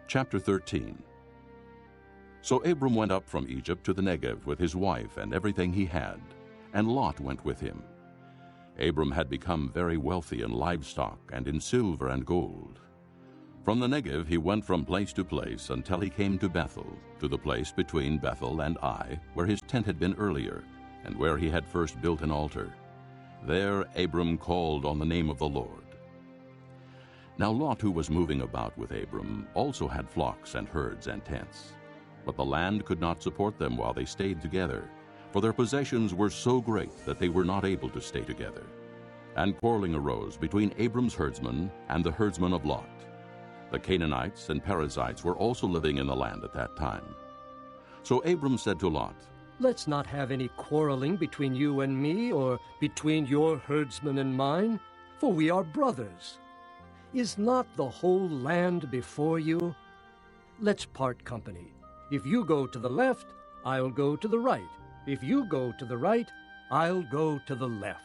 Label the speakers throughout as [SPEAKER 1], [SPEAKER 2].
[SPEAKER 1] Chapter 13. So Abram went up from Egypt to the Negev with his wife and everything he had, and Lot went with him. Abram had become very wealthy in livestock and in silver and gold. From the Negev he went from place to place until he came to Bethel, to the place between Bethel and Ai, where his tent had been earlier, and where he had first built an altar. There Abram called on the name of the Lord. Now Lot, who was moving about with Abram, also had flocks and herds and tents. But the land could not support them while they stayed together, for their possessions were so great that they were not able to stay together. And quarreling arose between Abram's herdsmen and the herdsmen of Lot. The Canaanites and Perizzites were also living in the land at that time. So Abram said to Lot,
[SPEAKER 2] "Let's not have any quarreling between you and me, or between your herdsmen and mine, for we are brothers. Is not the whole land before you? Let's part company. If you go to the left, I'll go to the right. If you go to the right, I'll go to the left."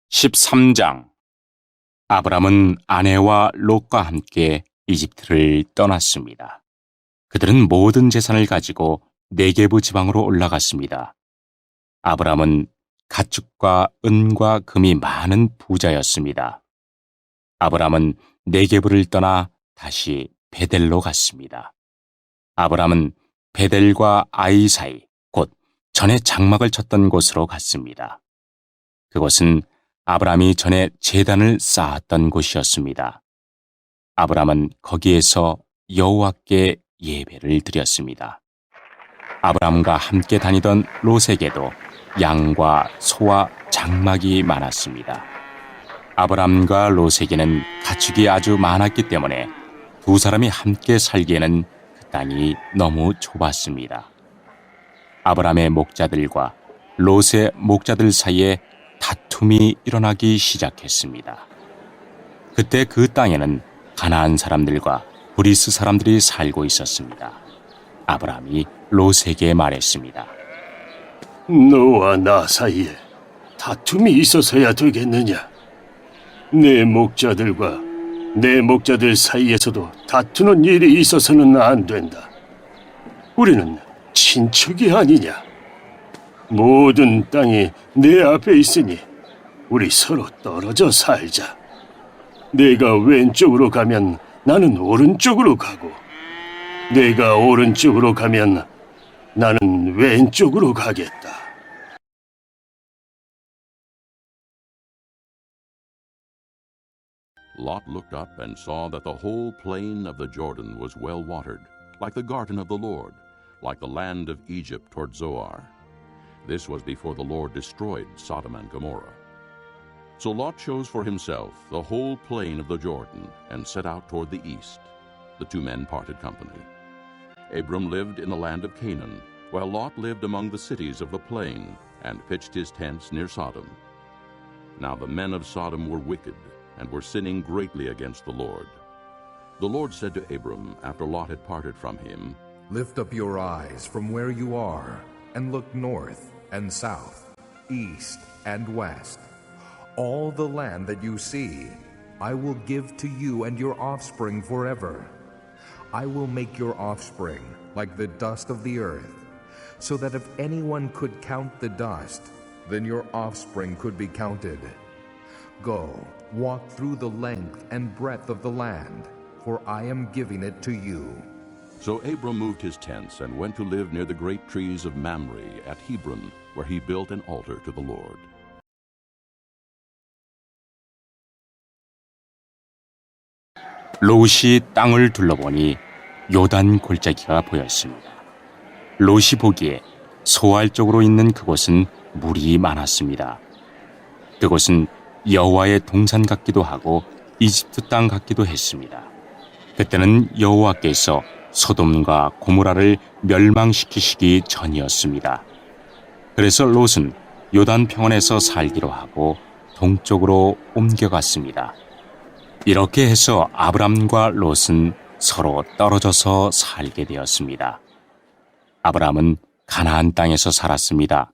[SPEAKER 3] 13장. 아브람은 아내와 롯과 함께 이집트를 떠났습니다. 그들은 모든 재산을 가지고 네게부 지방으로 올라갔습니다. 아브람은 가축과 은과 금이 많은 부자였습니다. 아브람은 네게부를 떠나 다시 베델로 갔습니다. 아브람은 베델과 아이 사이, 곧 전에 장막을 쳤던 곳으로 갔습니다. 그곳은 아브람이 전에 제단을 쌓았던 곳이었습니다. 아브람은 거기에서 여호와께 예배를 드렸습니다. 아브람과 함께 다니던 롯에게도 양과 소와 장막이 많았습니다. 아브람과 롯에게는 가축이 아주 많았기 때문에 두 사람이 함께 살기에는 그 땅이 너무 좁았습니다. 아브람의 목자들과 롯의 목자들 사이에 다툼이 일어나기 시작했습니다. 그때 그 땅에는 가나안 사람들과 브리스 사람들이 살고 있었습니다. 아브람이 롯에게 말했습니다.
[SPEAKER 4] 너와 나 사이에 다툼이 있어서야 되겠느냐? 내 목자들과 내 목자들 사이에서도 다투는 일이 있어서는 안 된다. 우리는 친척이 아니냐? 모든 땅이 내 앞에 있으니 우리 서로 떨어져 살자. 내가 왼쪽으로 가면 나는 오른쪽으로 가고, 내가 오른쪽으로 가면 나는 왼쪽으로 가겠다.
[SPEAKER 1] Lot looked up and saw that the whole plain of the Jordan was well watered, like the garden of the Lord, like the land of Egypt toward Zoar. This was before the Lord destroyed Sodom and Gomorrah. So Lot chose for himself the whole plain of the Jordan and set out toward the east. The two men parted company. Abram lived in the land of Canaan, while Lot lived among the cities of the plain and pitched his tents near Sodom. Now the men of Sodom were wicked and were sinning greatly against the Lord. The Lord said to Abram after Lot had parted from him,
[SPEAKER 5] "Lift up your eyes from where you are and look north and south, east and west. All the land that you see, I will give to you and your offspring forever. I will make your offspring like the dust of the earth, so that if anyone could count the dust, then your offspring could be counted. Go, walk through the length and breadth of the land, for I am giving it to you."
[SPEAKER 1] So Abram moved his tents and went to live near the great trees of Mamre at Hebron, where he built an altar to the Lord.
[SPEAKER 3] 롯이 땅을 둘러보니 요단 골짜기가 보였습니다. 롯이 보기에 소알 쪽으로 있는 그곳은 물이 많았습니다. 그곳은 여호와의 동산 같기도 하고 이집트 땅 같기도 했습니다. 그때는 여호와께서 소돔과 고모라를 멸망시키시기 전이었습니다. 그래서 롯은 요단 평원에서 살기로 하고 동쪽으로 옮겨갔습니다. 이렇게 해서 아브람과 롯은 서로 떨어져서 살게 되었습니다. 아브람은 가나안 땅에서 살았습니다.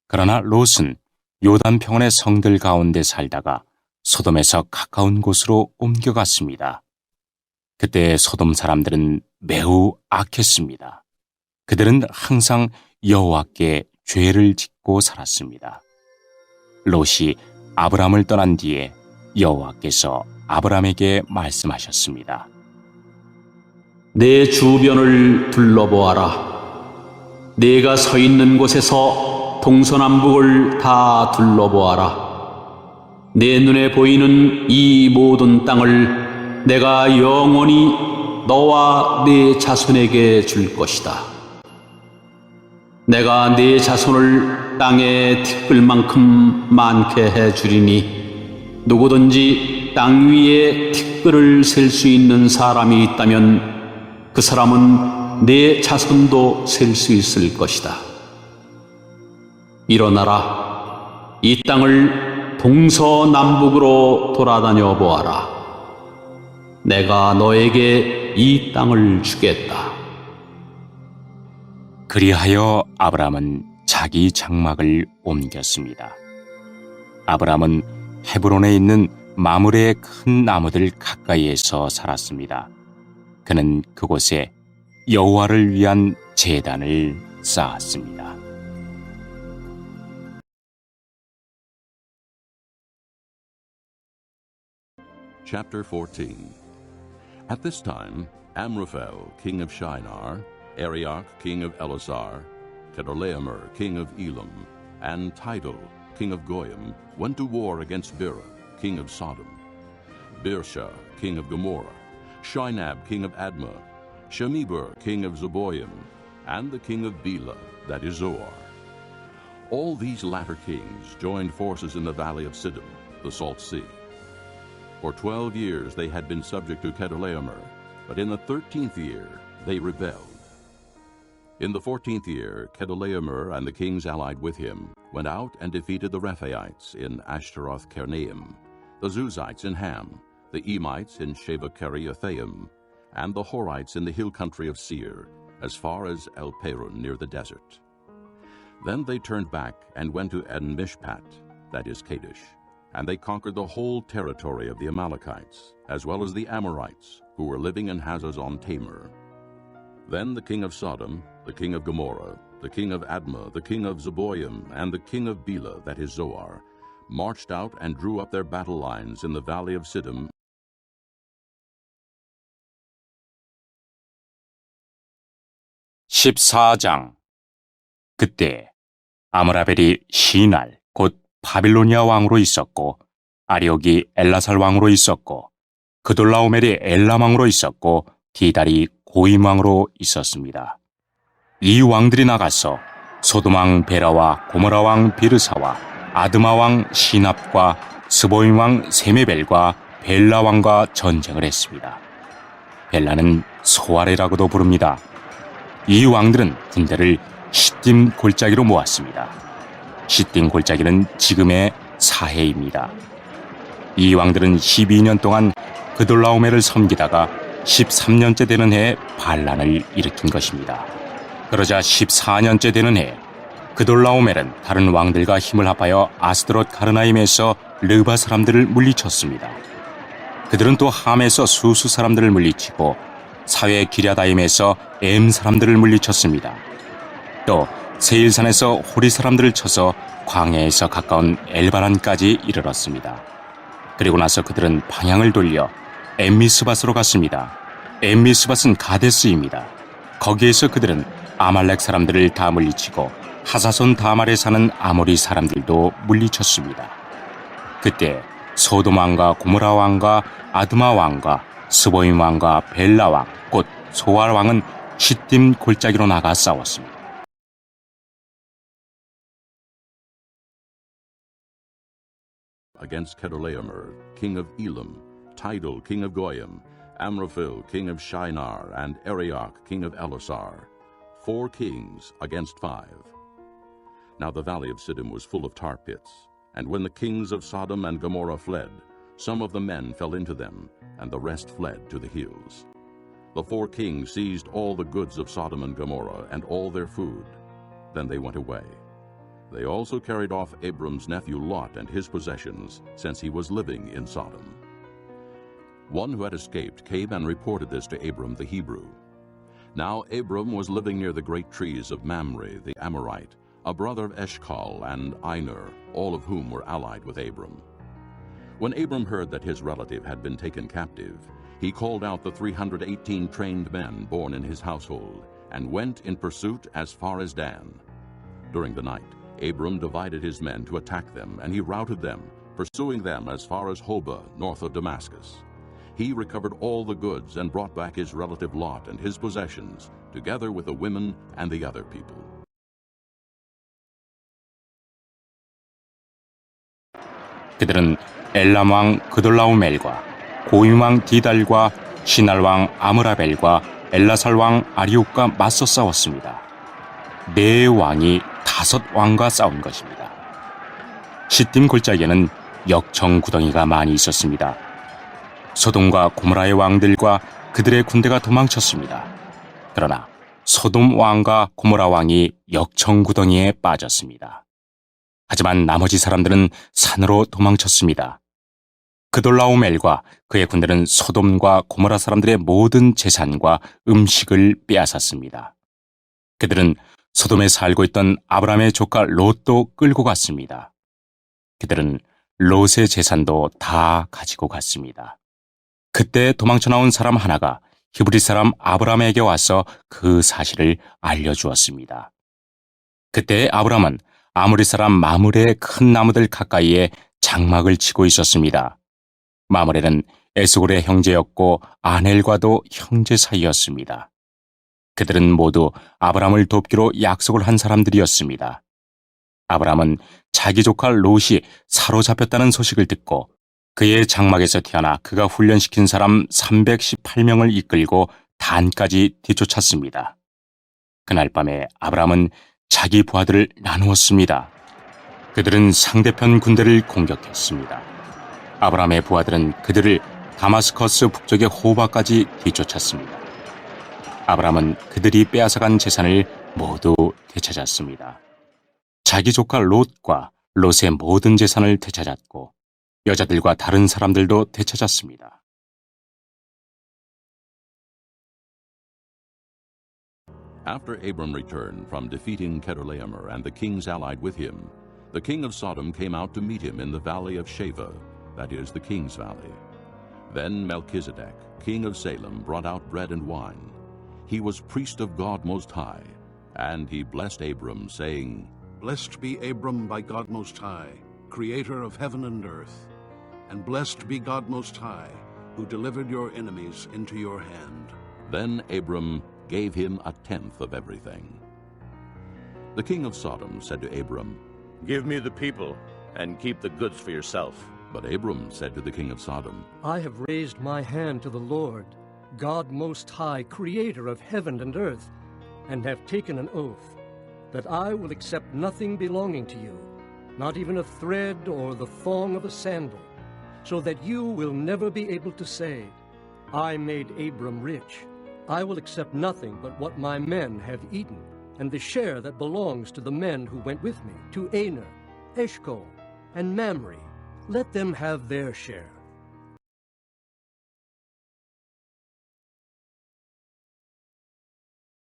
[SPEAKER 3] 그러나 롯은 요단 평원의 성들 가운데 살다가 소돔에서 가까운 곳으로 옮겨갔습니다. 그때 소돔 사람들은 매우 악했습니다. 그들은 항상 여호와께 죄를 짓고 살았습니다. 롯이 아브람을 떠난 뒤에 여호와께서 아브람에게 말씀하셨습니다.
[SPEAKER 6] 내 주변을 둘러보아라. 내가 서 있는 곳에서 동서남북을 다 둘러보아라. 내 눈에 보이는 이 모든 땅을 내가 영원히 너와 네 자손에게 줄 것이다. 내가 네 자손을 땅의 티끌만큼 많게 해 주리니 누구든지 땅 위에 티끌을 셀 수 있는 사람이 있다면 그 사람은 내 자손도 셀 수 있을 것이다. 일어나라. 이 땅을 동서남북으로 돌아다녀 보아라. 내가 너에게 이 땅을 주겠다.
[SPEAKER 3] 그리하여 아브람은 자기 장막을 옮겼습니다. 아브람은 헤브론에 있는 마므레의 큰 나무들 가까이에서 살았습니다. 그는 그곳에 여호와를 위한 제단을 쌓았습니다.
[SPEAKER 1] Chapter 14. At this time, Amraphel, king of Shinar, Arioch, king of Elasar, Chedorlaomer, king of Elam, and Tidal, king of Goyim, went to war against Bera, king of Sodom, Birsha, king of Gomorrah, Shinab, king of Admah, Shemeber, king of Zeboim, and the king of Bela, that is Zoar. All these latter kings joined forces in the valley of Siddim, the Salt Sea. For 12 years they had been subject to Chedorlaomer, but in the 13th year they rebelled. In the 14th year, Chedorlaomer and the kings allied with him went out and defeated the Rephaites in Ashtaroth-Karnaim, the Zuzites in Ham, the Emites in Sheba-Kiriathaim, and the Horites in the hill country of Seir, as far as El-Perun near the desert. Then they turned back and went to En-Mishpat, that is Kadesh, and they conquered the whole territory of the Amalekites, as well as the Amorites, who were living in Hazazon-Tamar. Then the king of Sodom, the king of Gomorrah, the king of Admah, the king of Zeboim, and the king of Bela, that is Zoar, marched out and drew up their battle lines in the valley of Siddim.
[SPEAKER 3] 14장. 그때 아므라벨이 시날 곧 바빌로니아 왕으로 있었고, 아리옥이 엘라살 왕으로 있었고, 그돌라오멜이 엘람 왕으로 있었고, 디달이 고임 왕으로 있었습니다. 이 왕들이 나가서 소돔 왕 베라와 고모라 왕 비르사와 아드마 왕 시납과 스보임 왕 세메벨과 벨라 왕과 전쟁을 했습니다. 벨라는 소아레라고도 부릅니다. 이 왕들은 군대를 시딤 골짜기로 모았습니다. 시딤 골짜기는 지금의 사해입니다. 이 왕들은 12년 동안 그돌라오멜을 섬기다가 13년째 되는 해에 반란을 일으킨 것입니다. 그러자 14년째 되는 해에 그돌라오멜은 다른 왕들과 힘을 합하여 아스드롯 가르나임에서 르바 사람들을 물리쳤습니다. 그들은 또 함에서 수수 사람들을 물리치고 사회 기랴다임에서 엠 사람들을 물리쳤습니다. 또 세일산에서 호리 사람들을 쳐서 광야에서 가까운 엘바란까지 이르렀습니다. 그리고 나서 그들은 방향을 돌려 엠미스밧으로 갔습니다. 엠미스밧은 가데스입니다. 거기에서 그들은 아말렉 사람들을 다 물리치고 하사손 다말에 사는 아모리 사람들도 물리쳤습니다. 그때 소돔 왕과 고모라 왕과 아드마 왕과 스보임 왕과 벨라 왕, 곧 소알 왕은 시딤 골짜기로 나가 싸웠습니다.
[SPEAKER 1] Against Chedorlaomer, king of Elam, Tidal, king of Goyim, Amraphel, king of Shinar, and Arioch, king of Elasar, 4 kings against 5. Now the valley of Siddim was full of tar pits, and when the kings of Sodom and Gomorrah fled, some of the men fell into them, and the rest fled to the hills. The 4 kings seized all the goods of Sodom and Gomorrah, and all their food. Then they went away. They also carried off Abram's nephew Lot and his possessions, since he was living in Sodom. One who had escaped came and reported this to Abram the Hebrew. Now Abram was living near the great trees of Mamre the Amorite, a brother of Eshcol and Aner, all of whom were allied with Abram. When Abram heard that his relative had been taken captive, he called out the 318 trained men born in his household, and went in pursuit as far as Dan. During the night, Abram divided his men to attack them, and he routed them, pursuing them as far as Hobah, north of Damascus. He recovered all the goods and brought back his relative Lot and his possessions, together with the women and the other people.
[SPEAKER 3] 그들은 엘람 왕 그돌라오멜과 고임 왕 디달과 시날 왕 아므라벨과 엘라살 왕 아리옥과 맞서 싸웠습니다. 네 왕이 5 왕과 싸운 것입니다. 시딤 골짜기에는 역청 구덩이가 많이 있었습니다. 소돔과 고모라의 왕들과 그들의 군대가 도망쳤습니다. 그러나 소돔 왕과 고모라 왕이 역청 구덩이에 빠졌습니다. 하지만 나머지 사람들은 산으로 도망쳤습니다. 그돌라오멜과 그의 군대는 소돔과 고모라 사람들의 모든 재산과 음식을 빼앗았습니다. 그들은 소돔에 살고 있던 아브라함의 조카 롯도 끌고 갔습니다. 그들은 롯의 재산도 다 가지고 갔습니다. 그때 도망쳐 나온 사람 하나가 히브리 사람 아브라함에게 와서 그 사실을 알려주었습니다. 그때 아브라함은 아모리 사람 마므레의 큰 나무들 가까이에 장막을 치고 있었습니다. 마므레는 에스골의 형제였고 아넬과도 형제 사이였습니다. 그들은 모두 아브라함을 돕기로 약속을 한 사람들이었습니다. 아브라함은 자기 조카 롯이 사로잡혔다는 소식을 듣고 그의 장막에서 태어나 그가 훈련시킨 사람 318명을 이끌고 단까지 뒤쫓았습니다. 그날 밤에 아브라함은 자기 부하들을 나누었습니다. 그들은 상대편 군대를 공격했습니다. 아브라함의 부하들은 그들을 다마스커스 북쪽의 호바까지 뒤쫓았습니다. 아브라함은 그들이 빼앗아간 재산을 모두 되찾았습니다. 자기 조카 롯과 롯의 모든 재산을 되찾았고 여자들과 다른 사람들도 되찾았습니다.
[SPEAKER 1] After Abram returned from defeating Chedorlaomer and the kings allied with him, the king of Sodom came out to meet him in the valley of Sheva, that is, the king's valley. Then Melchizedek, king of Salem, brought out bread and wine. He was priest of God Most High, and he blessed Abram, saying,
[SPEAKER 7] Blessed be Abram by God Most High, creator of heaven and earth, and blessed be God Most High, who delivered your enemies into your hand.
[SPEAKER 1] Then Abram gave him 1/10 of everything. The king of Sodom said to Abram,
[SPEAKER 8] Give me the people, and keep the goods for yourself.
[SPEAKER 1] But Abram said to the king of Sodom,
[SPEAKER 2] I have raised my hand to the Lord, God Most High, creator of heaven and earth, and have taken an oath that I will accept nothing belonging to you, not even a thread or the thong of a sandal, so that you will never be able to say, I made Abram rich. I will accept nothing but what my men have eaten, and the share that belongs to the men who went with me, to Aner, Eshcol, and Mamre. Let them have their share.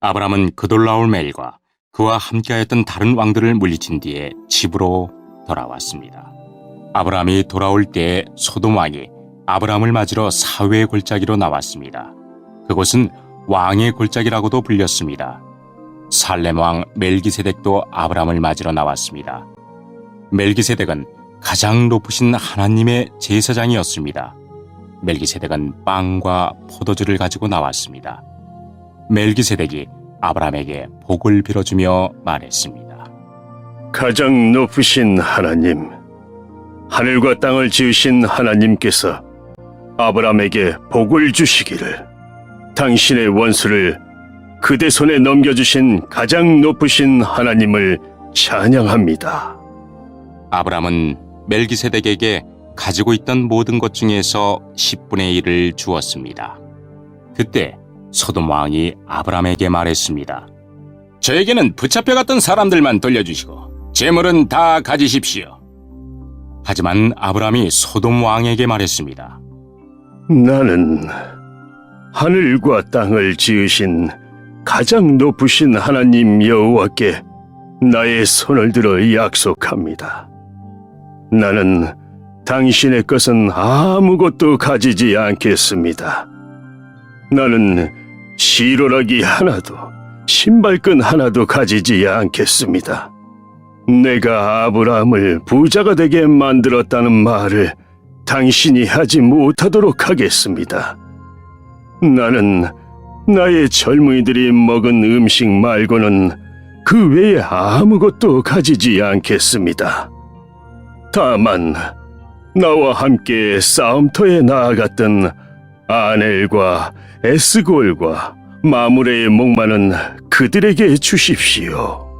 [SPEAKER 3] 아브라함은 그돌라오멜과 그와 함께하였던 다른 왕들을 물리친 뒤에 집으로 돌아왔습니다. 아브라함이 돌아올 때에 소돔 왕이 아브라함을 맞으러 사회의 골짜기로 나왔습니다. 그곳은 왕의 골짜기라고도 불렸습니다. 살렘 왕 멜기세덱도 아브라함을 맞으러 나왔습니다. 멜기세덱은 가장 높으신 하나님의 제사장이었습니다. 멜기세덱은 빵과 포도주를 가지고 나왔습니다. 멜기세덱이 아브라함에게 복을 빌어주며 말했습니다.
[SPEAKER 4] 가장 높으신 하나님, 하늘과 땅을 지으신 하나님께서 아브라함에게 복을 주시기를, 당신의 원수를 그대 손에 넘겨주신 가장 높으신 하나님을 찬양합니다.
[SPEAKER 3] 아브라함은 멜기세덱에게 가지고 있던 모든 것 중에서 10분의 1을 주었습니다. 그때 소돔 왕이 아브라함에게 말했습니다. 저에게는 붙잡혀갔던 사람들만 돌려주시고 재물은 다 가지십시오. 하지만 아브라함이 소돔 왕에게 말했습니다.
[SPEAKER 4] 나는 하늘과 땅을 지으신 가장 높으신 하나님 여호와께 나의 손을 들어 약속합니다. 나는 당신의 것은 아무것도 가지지 않겠습니다. 나는 시로라기 하나도, 신발끈 하나도 가지지 않겠습니다. 내가 아브라함을 부자가 되게 만들었다는 말을 당신이 하지 못하도록 하겠습니다. 나는 나의 젊은이들이 먹은 음식 말고는 그 외에 아무것도 가지지 않겠습니다. 다만 나와 함께 싸움터에 나아갔던 아넬과 에스골과 마므레의 목마는 그들에게 주십시오.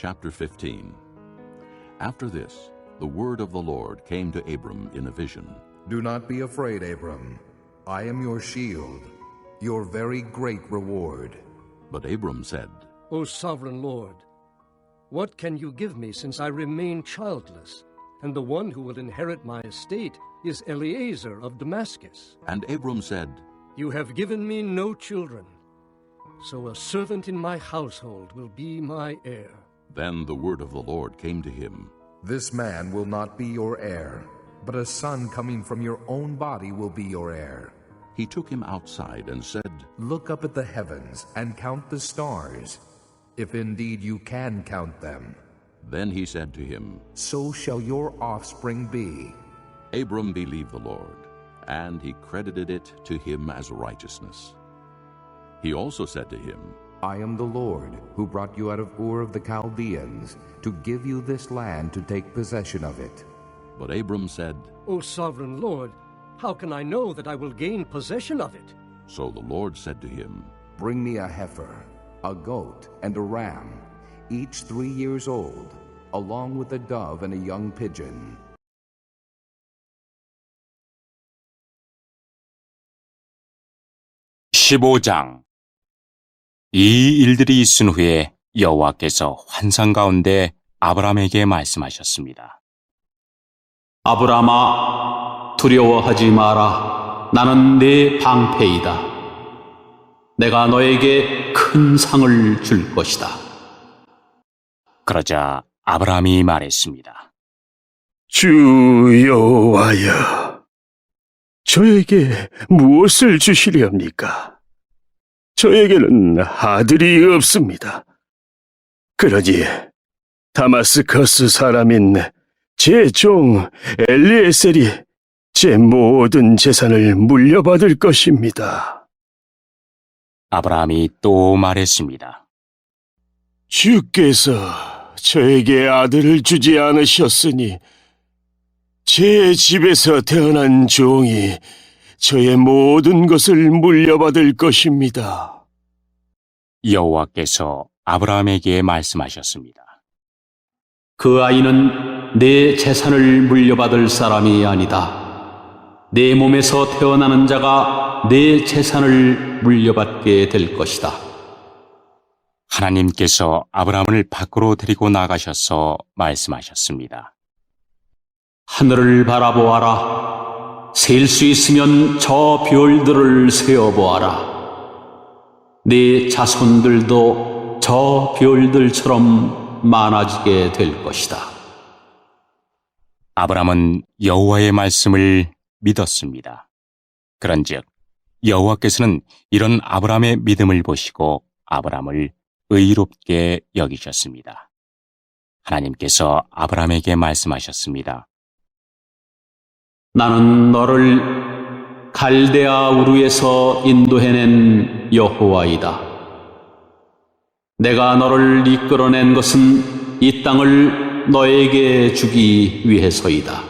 [SPEAKER 1] Chapter 15. After this, the word of the Lord came to Abram in a vision.
[SPEAKER 5] Do not be afraid, Abram. I am your shield, your very great reward.
[SPEAKER 1] But Abram said,
[SPEAKER 2] O sovereign Lord, what can you give me since I remain childless, and the one who will inherit my estate is Eliezer of Damascus?
[SPEAKER 1] And Abram said,
[SPEAKER 2] You have given me no children, so a servant in my household will be my heir.
[SPEAKER 1] Then the word of the Lord came to him.
[SPEAKER 5] This man will not be your heir, but a son coming from your own body will be your heir.
[SPEAKER 1] He took him outside and said,
[SPEAKER 5] Look up at the heavens and count the stars, if indeed you can count them.
[SPEAKER 1] Then he said to him,
[SPEAKER 5] So shall your offspring be.
[SPEAKER 1] Abram believed the Lord, and he credited it to him as righteousness. He also said to him,
[SPEAKER 5] I am the Lord, who brought you out of Ur of the Chaldeans, to give you this land to take possession of it.
[SPEAKER 1] But Abram said,
[SPEAKER 2] O sovereign Lord, how can I know that I will gain possession of it?
[SPEAKER 1] So the Lord said to him,
[SPEAKER 5] Bring me a heifer, a goat, and a ram, each 3 years old, along with a dove and a young pigeon.
[SPEAKER 3] (15장) 이 일들이 있은 후에 여호와께서 환상 가운데 아브라함에게 말씀하셨습니다.
[SPEAKER 6] 아브라함아, 두려워하지 마라. 나는 네 방패이다. 내가 너에게 큰 상을 줄 것이다.
[SPEAKER 3] 그러자 아브라함이 말했습니다.
[SPEAKER 4] 주 여호와여, 저에게 무엇을 주시렵니까? 저에게는 아들이 없습니다. 그러니 다마스커스 사람인 제 종 엘리에셀이 제 모든 재산을 물려받을 것입니다.
[SPEAKER 3] 아브라함이 또 말했습니다.
[SPEAKER 4] 주께서 저에게 아들을 주지 않으셨으니 제 집에서 태어난 종이 저의 모든 것을 물려받을 것입니다.
[SPEAKER 3] 여호와께서 아브라함에게 말씀하셨습니다.
[SPEAKER 6] 그 아이는 내 재산을 물려받을 사람이 아니다. 내 몸에서 태어나는 자가 내 재산을 물려받게 될 것이다.
[SPEAKER 3] 하나님께서 아브라함을 밖으로 데리고 나가셔서 말씀하셨습니다.
[SPEAKER 6] 하늘을 바라보아라. 셀 수 있으면 저 별들을 세어보아라. 네 자손들도 저 별들처럼 많아지게 될 것이다.
[SPEAKER 3] 아브라함은 여호와의 말씀을 믿었습니다. 그런즉 여호와께서는 이런 아브라함의 믿음을 보시고 아브라함을 의롭게 여기셨습니다. 하나님께서 아브라함에게 말씀하셨습니다.
[SPEAKER 6] 나는 너를 갈대아 우르에서 인도해낸 여호와이다. 내가 너를 이끌어낸 것은 이 땅을 너에게 주기 위해서이다.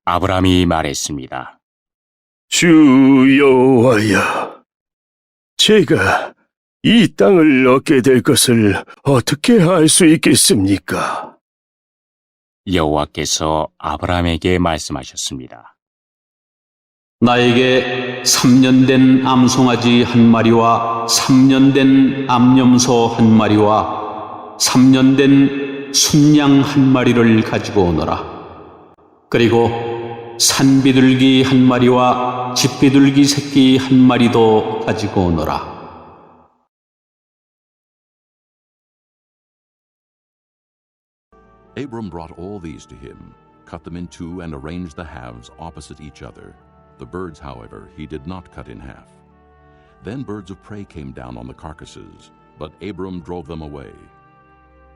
[SPEAKER 3] 아브라함이 말했습니다.
[SPEAKER 4] 주 여호와여, 제가 이 땅을 얻게 될 것을 어떻게 알 수 있겠습니까?
[SPEAKER 3] 여호와께서 아브라함에게 말씀하셨습니다.
[SPEAKER 6] 나에게 3년 된 암송아지 한 마리와 3년 된 암염소 한 마리와 3년 된 순양 한 마리를 가지고 오너라. 그리고 산비둘기 한 마리와 집비둘기 새끼 한 마리도 가지고 오너라.
[SPEAKER 1] Abram brought all these to him, cut them in two, and arranged the halves opposite each other. The birds, however, he did not cut in half. Then birds of prey came down on the carcasses, but Abram drove them away.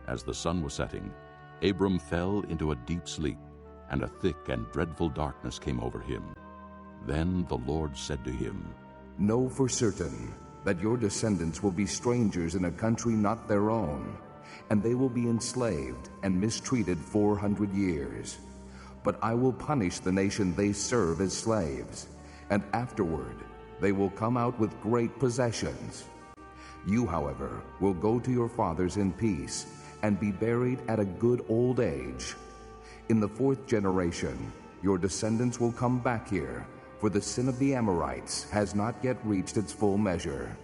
[SPEAKER 1] As the sun was setting, Abram fell into a deep sleep, and a thick and dreadful darkness came over him. Then the Lord said to him,
[SPEAKER 5] Know for certain that your descendants will be strangers in a country not their own, and they will be enslaved and mistreated 400 years. But I will punish the nation they serve as slaves, and afterward they will come out with great possessions. You, however, will go to your fathers in peace and be buried at a good old age. In the 4th generation, your descendants will come back here, for the sin of the Amorites has not yet reached its full measure.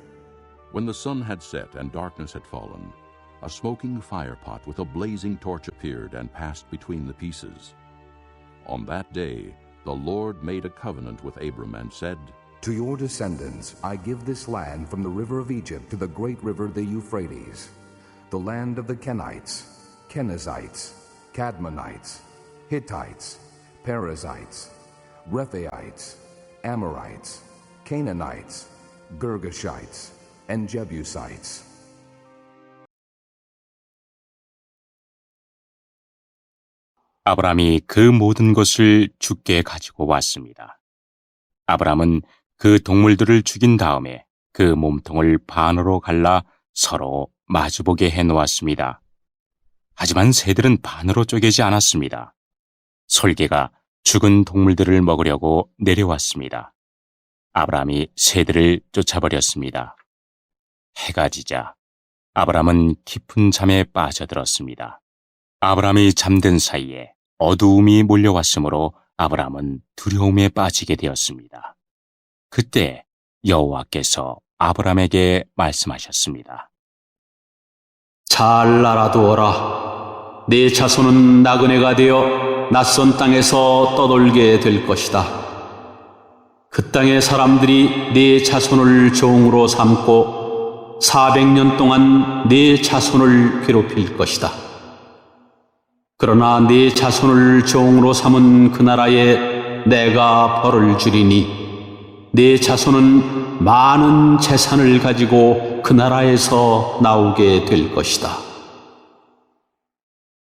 [SPEAKER 1] When the sun had set and darkness had fallen, a smoking firepot with a blazing torch appeared and passed between the pieces. On that day, the Lord made a covenant with Abram and said,
[SPEAKER 5] To your descendants I give this land from the river of Egypt to the great river the Euphrates, the land of the Kenites, Kenizzites, Cadmonites, Hittites, Perizzites, Rephaites, Amorites, Canaanites, Girgashites, and Jebusites.
[SPEAKER 3] 아브람이 그 모든 것을 주께 가지고 왔습니다. 아브람은 그 동물들을 죽인 다음에 그 몸통을 반으로 갈라 서로 마주보게 해놓았습니다. 하지만 새들은 반으로 쪼개지 않았습니다. 솔개가 죽은 동물들을 먹으려고 내려왔습니다. 아브람이 새들을 쫓아버렸습니다. 해가 지자 아브람은 깊은 잠에 빠져들었습니다. 아브람이 잠든 사이에 어두움이 몰려왔으므로 아브람은 두려움에 빠지게 되었습니다. 그때 여호와께서 아브람에게 말씀하셨습니다.
[SPEAKER 6] 잘 알아두어라. 네 자손은 나그네가 되어 낯선 땅에서 떠돌게 될 것이다. 그 땅의 사람들이 네 자손을 종으로 삼고 400년 동안 네 자손을 괴롭힐 것이다. 그러나 네 자손을 종으로 삼은 그 나라에 내가 벌을 주리니 네 자손은 많은 재산을 가지고 그 나라에서 나오게 될 것이다.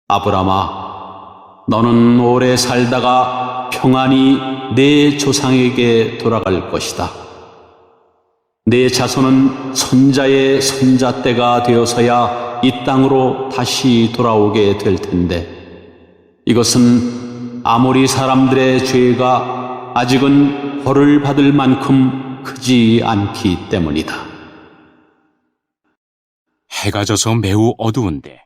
[SPEAKER 6] 아브라함아, 너는 오래 살다가 평안히 네 조상에게 돌아갈 것이다. 네 자손은 손자의 손자 때가 되어서야 이 땅으로 다시 돌아오게 될 텐데 이것은 아모리 사람들의 죄가 아직은 벌을 받을 만큼 크지 않기 때문이다.
[SPEAKER 3] 해가 져서 매우 어두운데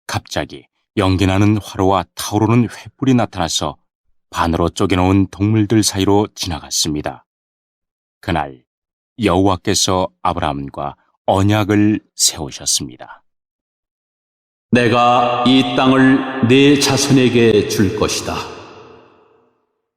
[SPEAKER 3] 갑자기 연기나는 화로와 타오르는 횃불이 나타나서 반으로 쪼개놓은 동물들 사이로 지나갔습니다. 그날 여호와께서 아브라함과 언약을 세우셨습니다.
[SPEAKER 6] 내가 이 땅을 네 자손에게 줄 것이다.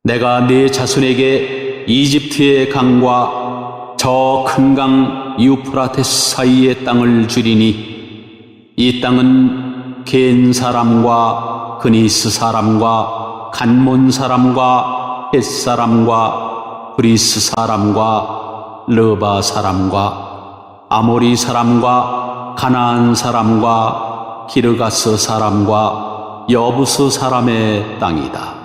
[SPEAKER 6] 내가 네 자손에게 이집트의 강과 저 큰 강 유프라테스 사이의 땅을 주리니 이 땅은 겐 사람과 그니스 사람과 간몬 사람과 헷 사람과 브리스 사람과 르바 사람과 아모리 사람과 가나안 사람과 기르가스 사람과 여부스 사람의 땅이다.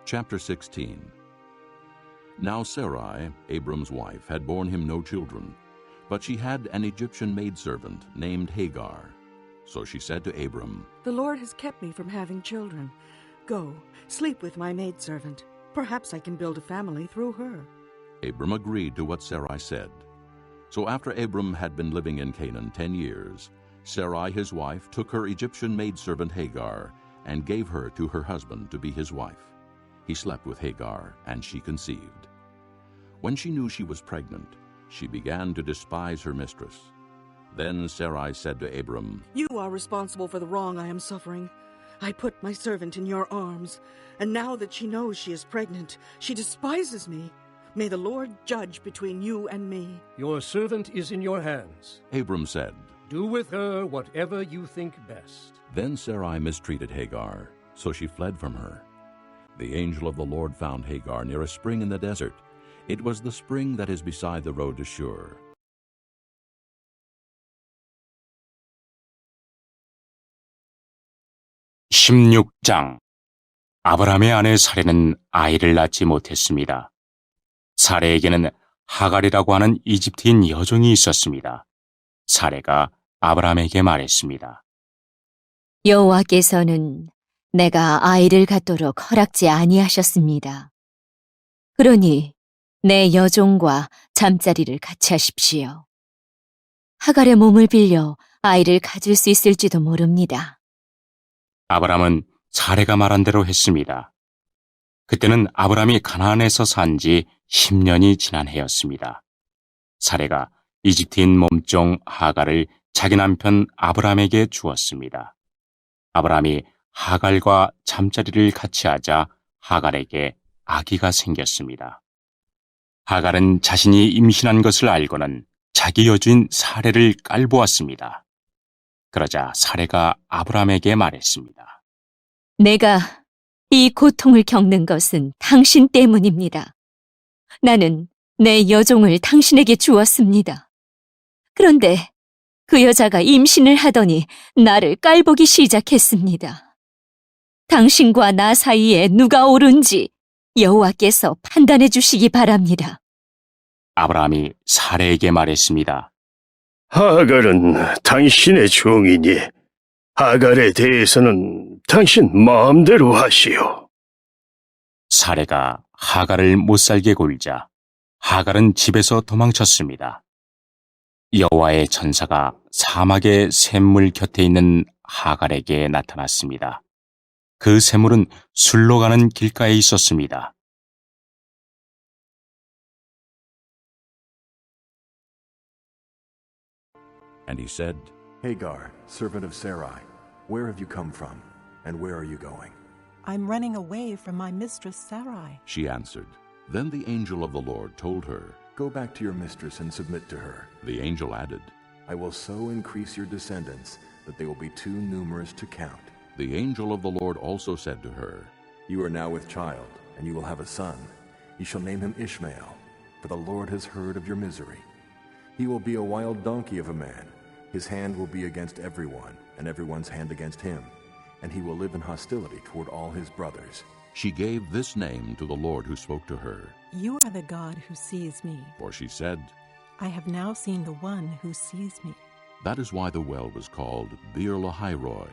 [SPEAKER 1] Chapter 16. Now Sarai, Abram's wife, had borne him no children, but she had an Egyptian maidservant named Hagar. So she said to Abram,
[SPEAKER 9] The Lord has kept me from having children. Go, sleep with my maidservant. Perhaps I can build a family through her.
[SPEAKER 1] Abram agreed to what Sarai said. So after Abram had been living in Canaan 10 years, Sarai his wife took her Egyptian maidservant Hagar and gave her to her husband to be his wife. He slept with Hagar, and she conceived. When she knew she was pregnant, she began to despise her mistress. Then Sarai said to Abram,
[SPEAKER 9] You are responsible for the wrong I am suffering. I put my servant in your arms, and now that she knows she is pregnant, she despises me. May the Lord judge between you and me.
[SPEAKER 2] Your servant is in your hands.
[SPEAKER 1] Abram said,
[SPEAKER 2] Do with her whatever you think best.
[SPEAKER 1] Then Sarai mistreated Hagar, so she fled from her. The angel of the Lord found Hagar near a spring in the desert. It was the spring that is beside the road to Shur.
[SPEAKER 3] (16장) 아브라함의 아내 사레는 아이를 낳지 못했습니다. 사레에게는 하갈이라고 하는 이집트인 여종이 있었습니다. 사레가 아브라함에게 말했습니다.
[SPEAKER 10] 여호와께서는 내가 아이를 갖도록 허락지 아니하셨습니다. 그러니 내 여종과 잠자리를 같이 하십시오. 하갈의 몸을 빌려 아이를 가질 수 있을지도 모릅니다.
[SPEAKER 3] 아브라함은 사레가 말한 대로 했습니다. 그때는 아브라함이 가나안에서 산 지 10년이 지난 해였습니다. 사레가 이집트인 몸종 하갈을 자기 남편 아브라함에게 주었습니다. 아브라함이 하갈과 잠자리를 같이 하자 하갈에게 아기가 생겼습니다. 하갈은 자신이 임신한 것을 알고는 자기 여주인 사레를 깔보았습니다. 그러자 사레가 아브라함에게 말했습니다.
[SPEAKER 10] 내가 이 고통을 겪는 것은 당신 때문입니다. 나는 내 여종을 당신에게 주었습니다. 그런데 그 여자가 임신을 하더니 나를 깔보기 시작했습니다. 당신과 나 사이에 누가 옳은지 여호와께서 판단해 주시기 바랍니다.
[SPEAKER 3] 아브라함이 사레에게 말했습니다.
[SPEAKER 4] 하갈은 당신의 종이니 하갈에 대해서는 당신 마음대로 하시오.
[SPEAKER 3] 사레가 하갈을 못살게 굴자 하갈은 집에서 도망쳤습니다. 여호와의 천사가 사막의 샘물 곁에 있는 하갈에게 나타났습니다. 그 샘물은 술로 가는 길가에 있었습니다.
[SPEAKER 1] And he said,
[SPEAKER 11] Hagar, servant of Sarai, where have you come from, and where are you going?
[SPEAKER 12] I'm running away from my mistress Sarai.
[SPEAKER 1] She answered. Then the angel of the Lord told her,
[SPEAKER 11] Go back to your mistress and submit to her.
[SPEAKER 1] The angel added,
[SPEAKER 11] I will so increase your descendants that they will be too numerous to count.
[SPEAKER 1] The angel of the Lord also said to her,
[SPEAKER 11] You are now with child, and you will have a son. You shall name him Ishmael, for the Lord has heard of your misery. He will be a wild donkey of a man. His hand will be against everyone, and everyone's hand against him. And he will live in hostility toward all his brothers.
[SPEAKER 1] She gave this name to the Lord who spoke to her.
[SPEAKER 12] You are the God who sees me.
[SPEAKER 1] For she said,
[SPEAKER 12] I have now seen the one who sees me.
[SPEAKER 1] That is why the well was called Beer Lahairoi.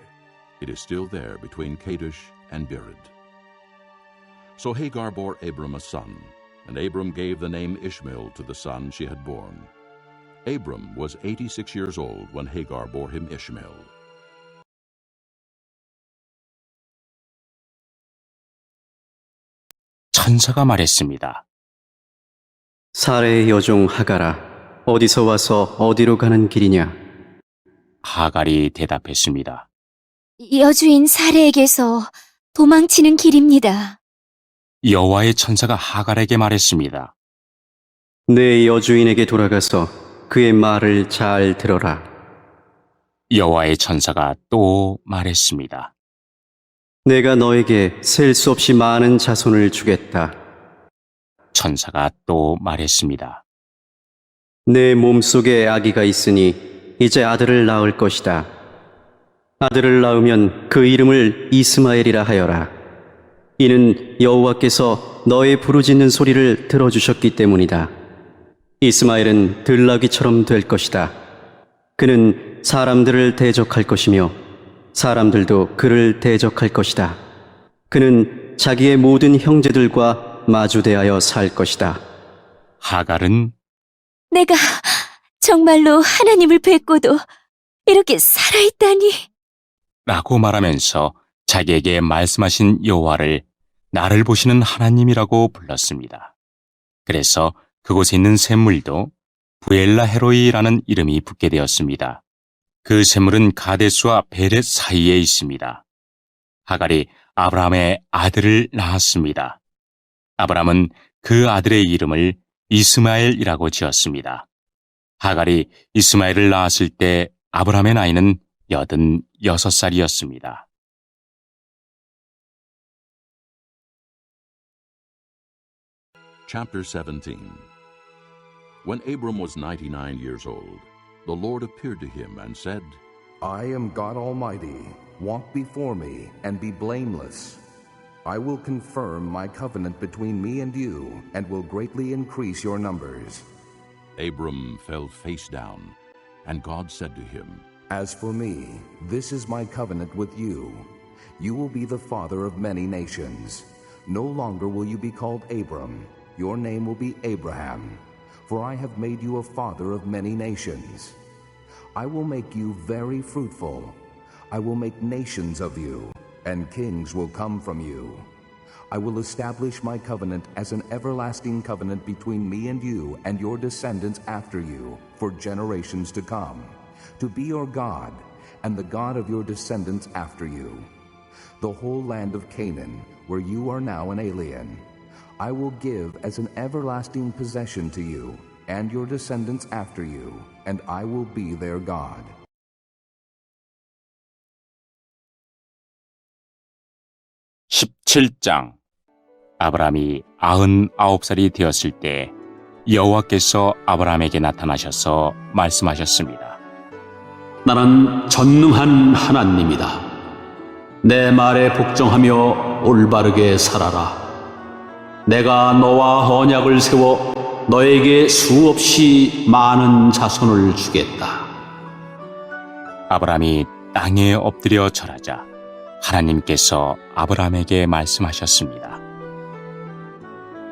[SPEAKER 1] It is still there between Kadesh and Bered. So Hagar bore Abram a son, and Abram gave the name Ishmael to the son she had born. Abram was 86 years old when Hagar bore him Ishmael.
[SPEAKER 3] 천사가 말했습니다.
[SPEAKER 6] 사레의 여종 하갈아, 어디서 와서 어디로 가는 길이냐?
[SPEAKER 3] 하갈이 대답했습니다.
[SPEAKER 10] 여주인 사레에게서 도망치는 길입니다.
[SPEAKER 3] 여호와의 천사가 하갈에게 말했습니다.
[SPEAKER 6] 내 여주인에게 돌아가서 그의 말을 잘 들어라.
[SPEAKER 3] 여호와의 천사가 또 말했습니다.
[SPEAKER 6] 내가 너에게 셀 수 없이 많은 자손을 주겠다.
[SPEAKER 3] 천사가 또 말했습니다.
[SPEAKER 6] 내 몸속에 아기가 있으니 이제 아들을 낳을 것이다. 아들을 낳으면 그 이름을 이스마엘이라 하여라. 이는 여호와께서 너의 부르짖는 소리를 들어주셨기 때문이다. 이스마엘은 들나귀처럼 될 것이다. 그는 사람들을 대적할 것이며 사람들도 그를 대적할 것이다. 그는 자기의 모든 형제들과 마주대하여 살 것이다.
[SPEAKER 3] 하갈은
[SPEAKER 10] 내가 정말로 하나님을 뵙고도 이렇게 살아있다니.
[SPEAKER 3] 라고 말하면서 자기에게 말씀하신 여호와를 나를 보시는 하나님이라고 불렀습니다. 그래서 그곳에 있는 샘물도 부엘라 헤로이라는 이름이 붙게 되었습니다. 그 샘물은 가데스와 베렛 사이에 있습니다. 하갈이 아브라함의 아들을 낳았습니다. 아브라함은 그 아들의 이름을 이스마엘이라고 지었습니다. 하갈이 이스마엘을 낳았을 때 아브라함의 나이는 86살이었습니다.
[SPEAKER 1] Chapter 17. When Abram was 99 years old, the Lord appeared to him and said,
[SPEAKER 5] I am God Almighty. Walk before me and be blameless. I will confirm my covenant between me and you, and will greatly increase your numbers.
[SPEAKER 1] Abram fell face down, and God said to him,
[SPEAKER 5] As for me, this is my covenant with you. You will be the father of many nations. No longer will you be called Abram. Your name will be Abraham, for I have made you a father of many nations. I will make you very fruitful. I will make nations of you, and kings will come from you. I will establish my covenant as an everlasting covenant between me and you and your descendants after you for generations to come, to be your God and the God of your descendants after you. The whole land of Canaan, where you are now an alien, I will give as an everlasting possession to you and your descendants after you, and I will be their God.
[SPEAKER 3] (17장) 아브라함이 99살이 되었을 때 여호와께서 아브라함에게 나타나셔서 말씀하셨습니다.
[SPEAKER 6] 나는 전능한 하나님이다. 내 말에 복종하며 올바르게 살아라. 내가 너와 언약을 세워 너에게 수없이 많은 자손을 주겠다.
[SPEAKER 3] 아브라함이 땅에 엎드려 절하자 하나님께서 아브라함에게 말씀하셨습니다.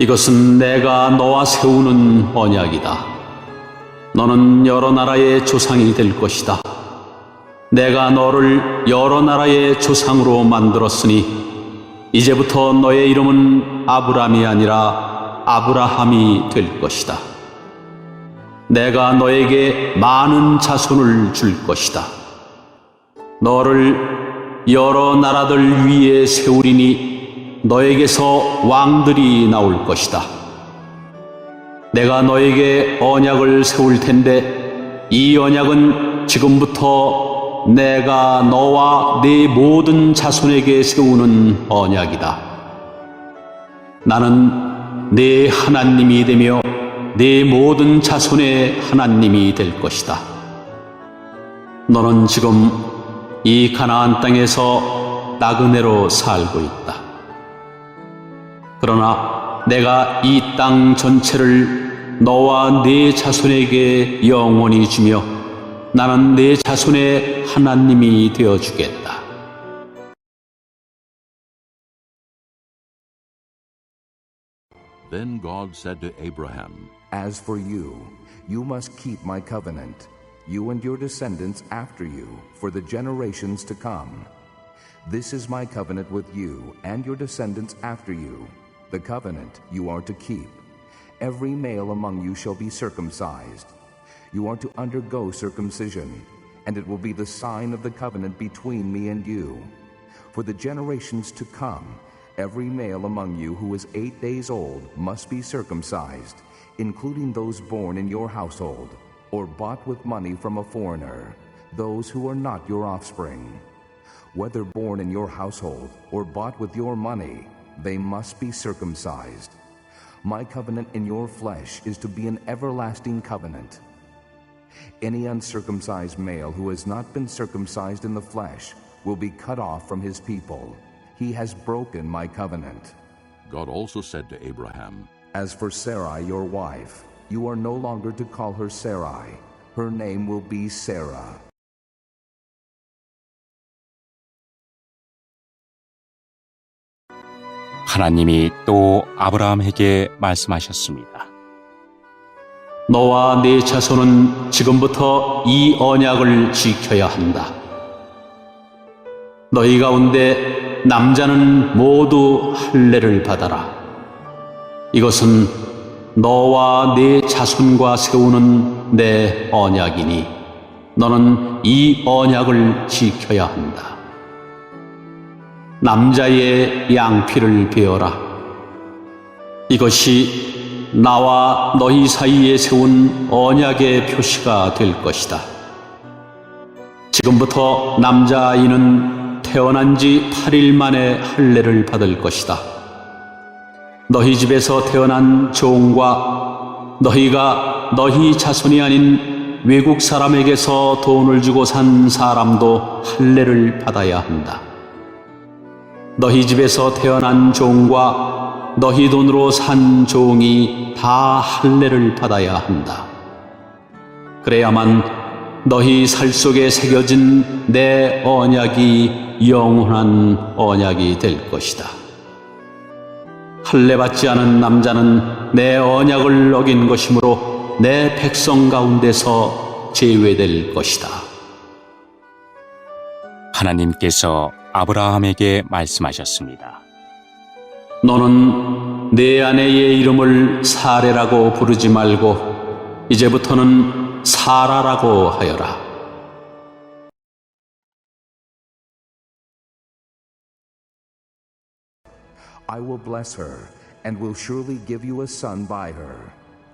[SPEAKER 6] 이것은 내가 너와 세우는 언약이다. 너는 여러 나라의 조상이 될 것이다. 내가 너를 여러 나라의 조상으로 만들었으니 이제부터 너의 이름은 아브람이 아니라 아브라함이 될 것이다. 내가 너에게 많은 자손을 줄 것이다. 너를 여러 나라들 위에 세우리니 너에게서 왕들이 나올 것이다. 내가 너에게 언약을 세울 텐데 이 언약은 지금부터 내가 너와 네 모든 자손에게 세우는 언약이다. 나는 네 하나님이 되며 네 모든 자손의 하나님이 될 것이다. 너는 지금 이 가나안 땅에서 나그네로 살고 있다. 그러나 내가 이 땅 전체를 너와 네 자손에게 영원히 주며 나는 네 자손의 하나님이 되어주겠다.
[SPEAKER 1] Then God said to Abraham,
[SPEAKER 5] As for you, you must keep my covenant, you and your descendants after you, for the generations to come. This is my covenant with you and your descendants after you, the covenant you are to keep. Every male among you shall be circumcised. You are to undergo circumcision, and it will be the sign of the covenant between me and you. For the generations to come, every male among you who is 8 days old must be circumcised, including those born in your household, or bought with money from a foreigner, those who are not your offspring. Whether born in your household or bought with your money, they must be circumcised. My covenant in your flesh is to be an everlasting covenant. Any uncircumcised male who has not been circumcised in the flesh will be cut off from his people. He has broken my covenant.
[SPEAKER 1] God also said to Abraham,
[SPEAKER 5] As for Sarai, your wife, you are no longer to call her Sarai. Her name will be Sarah.
[SPEAKER 3] 하나님이 또 아브라함에게 말씀하셨습니다.
[SPEAKER 6] 너와 네 자손은 지금부터 이 언약을 지켜야 한다. 너희 가운데 남자는 모두 할례를 받아라. 이것은 너와 네 자손과 세우는 내 언약이니 너는 이 언약을 지켜야 한다. 남자의 양피를 베어라. 이것이 나와 너희 사이에 세운 언약의 표시가 될 것이다. 지금부터 남자아이는 태어난 지 8일 만에 할례를 받을 것이다. 너희 집에서 태어난 종과 너희가 너희 자손이 아닌 외국 사람에게서 돈을 주고 산 사람도 할례를 받아야 한다. 너희 집에서 태어난 종과 너희 돈으로 산 종이 다 할례를 받아야 한다. 그래야만 너희 살 속에 새겨진 내 언약이 영원한 언약이 될 것이다. 할례 받지 않은 남자는 내 언약을 어긴 것이므로 내 백성 가운데서 제외될 것이다.
[SPEAKER 3] 하나님께서 아브라함에게 말씀하셨습니다.
[SPEAKER 6] 너는 내 아내의 이름을 사레라고 부르지 말고 이제부터는 사라라고 하여라.
[SPEAKER 5] I will bless her, and will surely give you a son by her.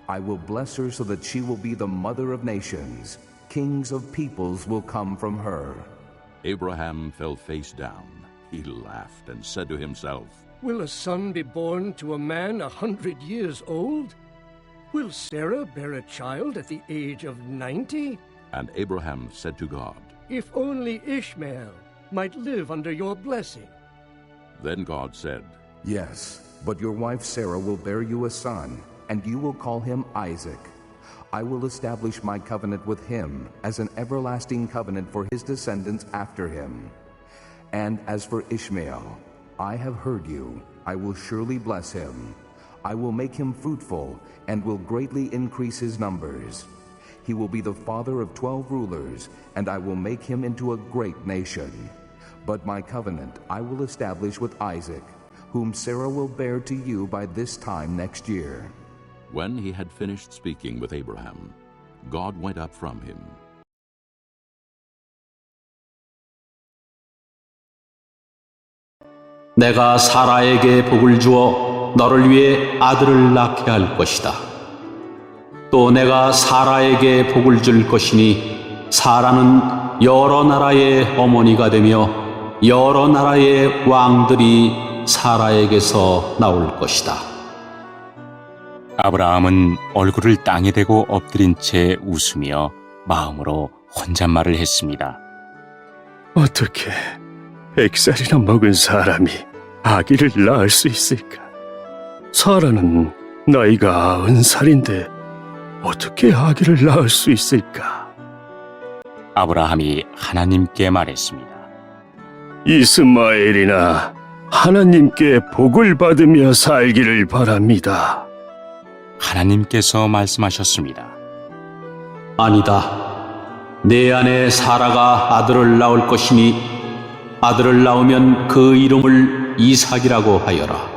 [SPEAKER 5] I will bless her so that she will be the mother of nations. Kings of peoples will come from her.
[SPEAKER 1] Abraham fell face down. He laughed and said to himself,
[SPEAKER 2] Will a son be born to a man 100 years old? Will Sarah bear a child at the age of 90?
[SPEAKER 1] And Abraham said to God,
[SPEAKER 2] If only Ishmael might live under your blessing.
[SPEAKER 1] Then God said,
[SPEAKER 5] Yes, but your wife Sarah will bear you a son, and you will call him Isaac. I will establish my covenant with him as an everlasting covenant for his descendants after him. And as for Ishmael, I have heard you. I will surely bless him. I will make him fruitful and will greatly increase his numbers. He will be the father of 12 rulers, and I will make him into a great nation. But my covenant I will establish with Isaac, whom Sarah will bear to you by this time next year.
[SPEAKER 1] When he had finished speaking with Abraham, God went up from him.
[SPEAKER 6] 내가 사라에게 복을 주어 너를 위해 아들을 낳게 할 것이다. 또 내가 사라에게 복을 줄 것이니 사라는 여러 나라의 어머니가 되며 여러 나라의 왕들이 사라에게서 나올 것이다.
[SPEAKER 3] 아브라함은 얼굴을 땅에 대고 엎드린 채 웃으며 마음으로 혼잣말을 했습니다.
[SPEAKER 4] 어떻게 100살이나 먹은 사람이 아기를 낳을 수 있을까? 사라는 나이가 90살인데 어떻게 아기를 낳을 수 있을까?
[SPEAKER 3] 아브라함이 하나님께 말했습니다.
[SPEAKER 4] 이스마엘이나 하나님께 복을 받으며 살기를 바랍니다.
[SPEAKER 3] 하나님께서 말씀하셨습니다.
[SPEAKER 6] 아니다. 내 아내 사라가 아들을 낳을 것이니 아들을 낳으면 그 이름을 이삭이라고 하여라.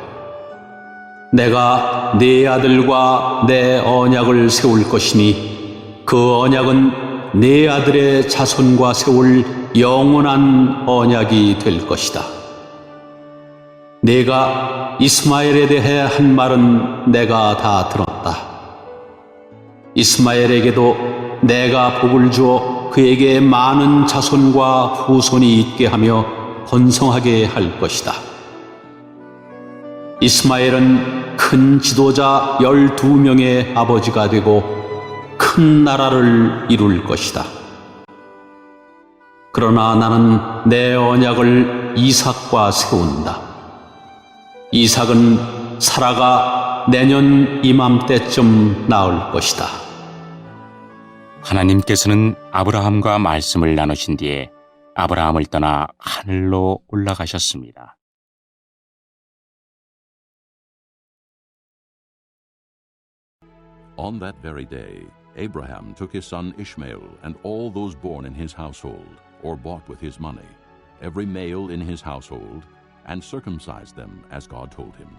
[SPEAKER 6] 내가 네 아들과 내 언약을 세울 것이니 그 언약은 네 아들의 자손과 세울 영원한 언약이 될 것이다. 내가 이스마엘에 대해 한 말은 내가 다 들었다. 이스마엘에게도 내가 복을 주어 그에게 많은 자손과 후손이 있게 하며 번성하게 할 것이다. 이스마엘은 큰 지도자 12명의 아버지가 되고 큰 나라를 이룰 것이다. 그러나 나는 내 언약을 이삭과 세운다. 이삭은 사라가 내년 이맘때쯤 낳을 것이다.
[SPEAKER 3] 하나님께서는 아브라함과 말씀을 나누신 뒤에 아브라함을 떠나 하늘로 올라가셨습니다.
[SPEAKER 1] On that very day, Abraham took his son Ishmael and all those born in his household, or bought with his money, every male in his household, and circumcised them as God told him.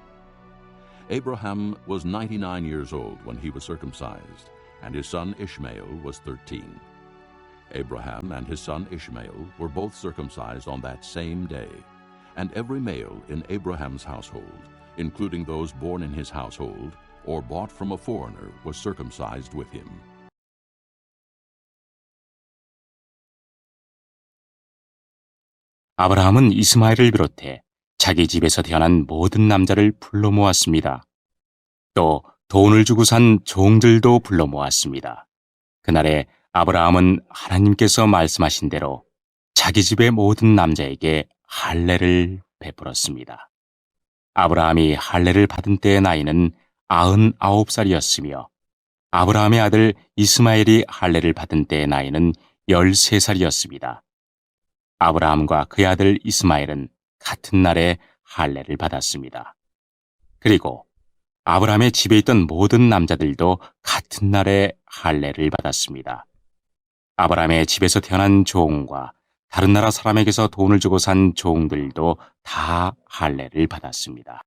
[SPEAKER 1] Abraham was 99 years old when he was circumcised, and his son Ishmael was 13. Abraham and his son Ishmael were both circumcised on that same day, and every male in Abraham's household, including those born in his household, or bought from a foreigner, was circumcised with him.
[SPEAKER 3] 아브라함은 이스마엘을 비롯해 자기 집에서 태어난 모든 남자를 불러 모았습니다. 또 돈을 주고 산 종들도 불러 모았습니다. 그날에 아브라함은 하나님께서 말씀하신 대로 자기 집의 모든 남자에게 할례를 베풀었습니다. 아브라함이 할례를 받은 때의 나이는 99살이었으며 아브라함의 아들 이스마엘이 할례를 받은 때의 나이는 13살이었습니다. 아브라함과 그의 아들 이스마엘은 같은 날에 할례를 받았습니다. 그리고 아브라함의 집에 있던 모든 남자들도 같은 날에 할례를 받았습니다. 아브라함의 집에서 태어난 종과 다른 나라 사람에게서 돈을 주고 산 종들도 다 할례를 받았습니다.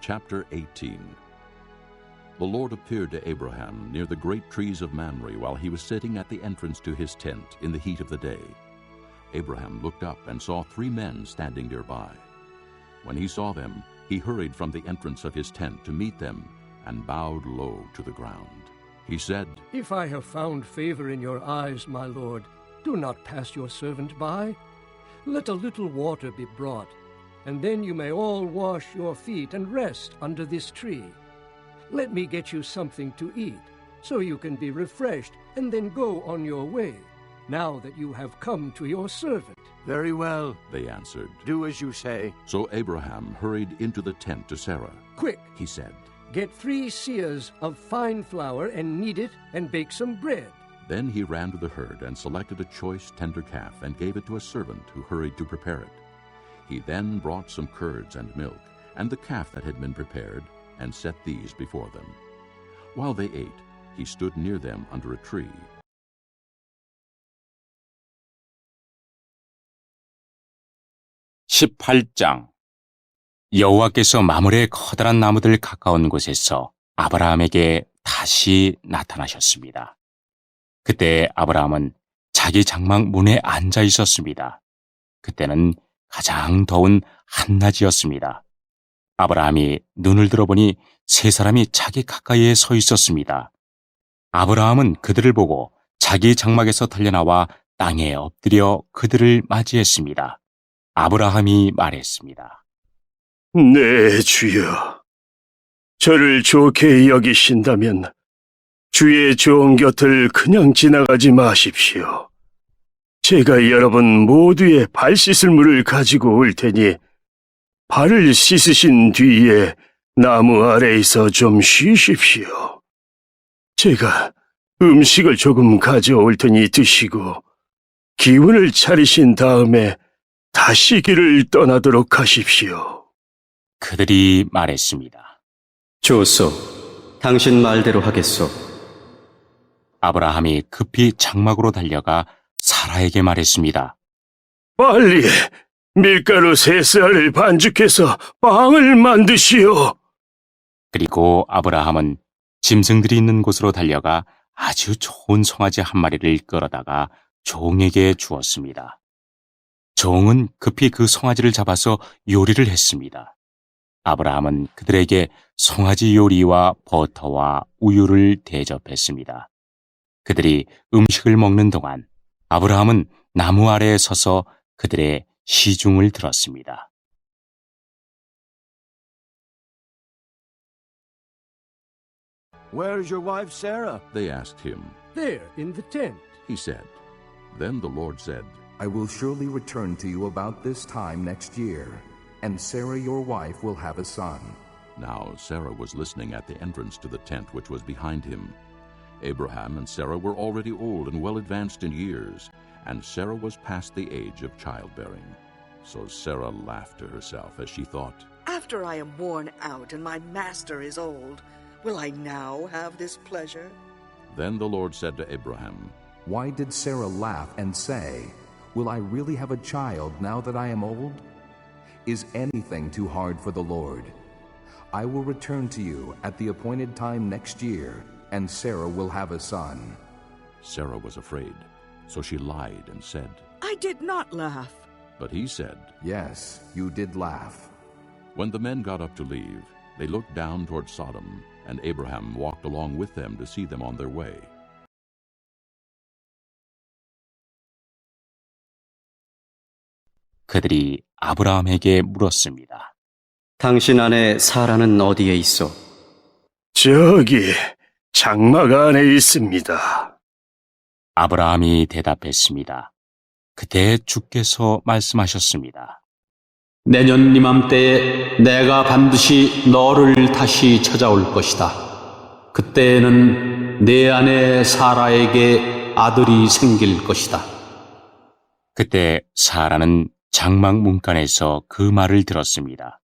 [SPEAKER 1] Chapter 18. The Lord appeared to Abraham near the great trees of Mamre while he was sitting at the entrance to his tent in the heat of the day. Abraham looked up and saw 3 men standing nearby. When he saw them, he hurried from the entrance of his tent to meet them and bowed low to the ground. He said,
[SPEAKER 2] If I have found favor in your eyes, my lord, do not pass your servant by. Let a little water be brought, and then you may all wash your feet and rest under this tree. Let me get you something to eat, so you can be refreshed, and then go on your way, now that you have come to your servant.
[SPEAKER 13] Very well,
[SPEAKER 1] they answered.
[SPEAKER 13] Do as you say.
[SPEAKER 1] So Abraham hurried into the tent to Sarah.
[SPEAKER 2] Quick,
[SPEAKER 1] he said.
[SPEAKER 2] Get 3 seahs of fine flour and knead it and bake some bread.
[SPEAKER 1] Then he ran to the herd and selected a choice tender calf and gave it to a servant who hurried to prepare it. He then brought some curds and milk and the calf that had been prepared and set these before them. While they ate, he stood near them under a tree.
[SPEAKER 3] (18장) 여호와께서 마므레의 커다란 나무들 가까운 곳에서 아브라함에게 다시 나타나셨습니다. 그때 아브라함은 자기 장막 문에 앉아 있었습니다. 그때는 가장 더운 한낮이었습니다. 아브라함이 눈을 들어보니 3 사람이 자기 가까이에 서 있었습니다. 아브라함은 그들을 보고 자기 장막에서 달려나와 땅에 엎드려 그들을 맞이했습니다. 아브라함이 말했습니다.
[SPEAKER 4] 네, 주여. 저를 좋게 여기신다면 주의 종 곁을 그냥 지나가지 마십시오. 제가 여러분 모두의 발 씻을 물을 가지고 올 테니 발을 씻으신 뒤에 나무 아래에서 좀 쉬십시오. 제가 음식을 조금 가져올 테니 드시고 기운을 차리신 다음에 다시 길을 떠나도록 하십시오.
[SPEAKER 3] 그들이 말했습니다.
[SPEAKER 14] 좋소. 당신 말대로 하겠소.
[SPEAKER 3] 아브라함이 급히 장막으로 달려가 사라에게 말했습니다.
[SPEAKER 4] 빨리 밀가루 3쌀을 반죽해서 빵을 만드시오.
[SPEAKER 3] 그리고 아브라함은 짐승들이 있는 곳으로 달려가 아주 좋은 송아지 1마리를 끌어다가 종에게 주었습니다. 종은 급히 그 송아지를 잡아서 요리를 했습니다. 아브라함은 그들에게 송아지 요리와 버터와 우유를 대접했습니다. 그들이 음식을 먹는 동안 아브라함은 나무 아래에 서서 그들의 시중을 들었습니다.
[SPEAKER 13] Where is your wife Sarah?
[SPEAKER 1] They asked him.
[SPEAKER 2] There, in the tent.
[SPEAKER 1] He said. Then the Lord said,
[SPEAKER 5] I will surely return to you about this time next year, and Sarah your wife will have a son.
[SPEAKER 1] Now Sarah was listening at the entrance to the tent which was behind him. Abraham and Sarah were already old and well advanced in years, and Sarah was past the age of childbearing. So Sarah laughed to herself as she thought,
[SPEAKER 9] After I am worn out and my master is old, will I now have this pleasure?
[SPEAKER 1] Then the Lord said to Abraham,
[SPEAKER 5] Why did Sarah laugh and say, Will I really have a child now that I am old? Is anything too hard for the Lord? I will return to you at the appointed time next year, and Sarah will have a son.
[SPEAKER 1] Sarah was afraid, so she lied and said,
[SPEAKER 9] I did not laugh.
[SPEAKER 1] But he said,
[SPEAKER 5] Yes, you did laugh.
[SPEAKER 1] When the men got up to leave, they looked down toward Sodom, and Abraham walked along with them to see them on their way.
[SPEAKER 3] 그들이 아브라함에게 물었습니다.
[SPEAKER 14] 당신 아내 사라는 어디에 있어?
[SPEAKER 4] 저기 장막 안에 있습니다.
[SPEAKER 3] 아브라함이 대답했습니다. 그때 주께서 말씀하셨습니다.
[SPEAKER 6] 내년 이맘때에 내가 반드시 너를 다시 찾아올 것이다. 그때에는 내 아내 사라에게 아들이 생길 것이다.
[SPEAKER 3] 그때 사라는 장막 문간에서 그 말을 들었습니다.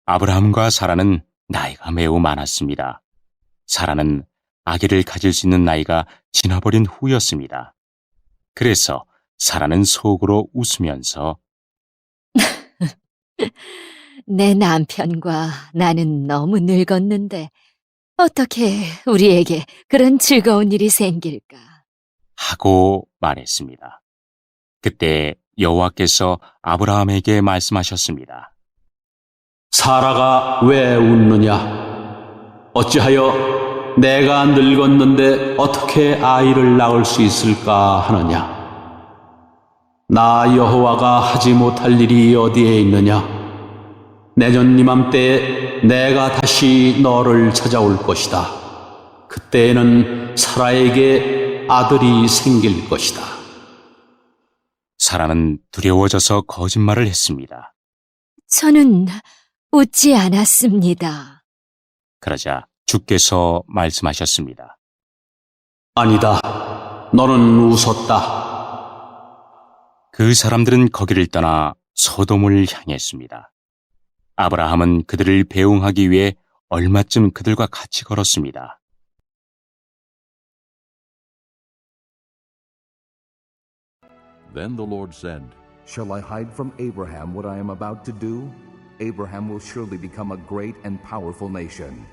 [SPEAKER 3] 아브라함과 사라는 나이가 매우 많았습니다. 사라는 아기를 가질 수 있는 나이가 지나버린 후였습니다. 그래서 사라는 속으로 웃으면서
[SPEAKER 10] 내 남편과 나는 너무 늙었는데 어떻게 우리에게 그런 즐거운 일이 생길까?
[SPEAKER 3] 하고 말했습니다. 그때 여호와께서 아브라함에게 말씀하셨습니다.
[SPEAKER 6] 사라가 왜 웃느냐? 어찌하여 내가 늙었는데 어떻게 아이를 낳을 수 있을까 하느냐? 나 여호와가 하지 못할 일이 어디에 있느냐? 내년 이맘때에 내가 다시 너를 찾아올 것이다. 그때에는 사라에게 아들이 생길 것이다.
[SPEAKER 3] 사라는 두려워져서 거짓말을 했습니다.
[SPEAKER 10] 저는 웃지 않았습니다.
[SPEAKER 3] 그러자 주께서 말씀하셨습니다.
[SPEAKER 6] 아니다. 너는 웃었다.
[SPEAKER 3] 그 사람들은 거기를 떠나 소돔을 향했습니다. 아브라함은 그들을 배웅하기 위해 얼마쯤 그들과 같이 걸었습니다.
[SPEAKER 1] Then the Lord said,
[SPEAKER 5] Shall I hide from Abraham what I am about to do? Abraham will surely become a great and powerful nation,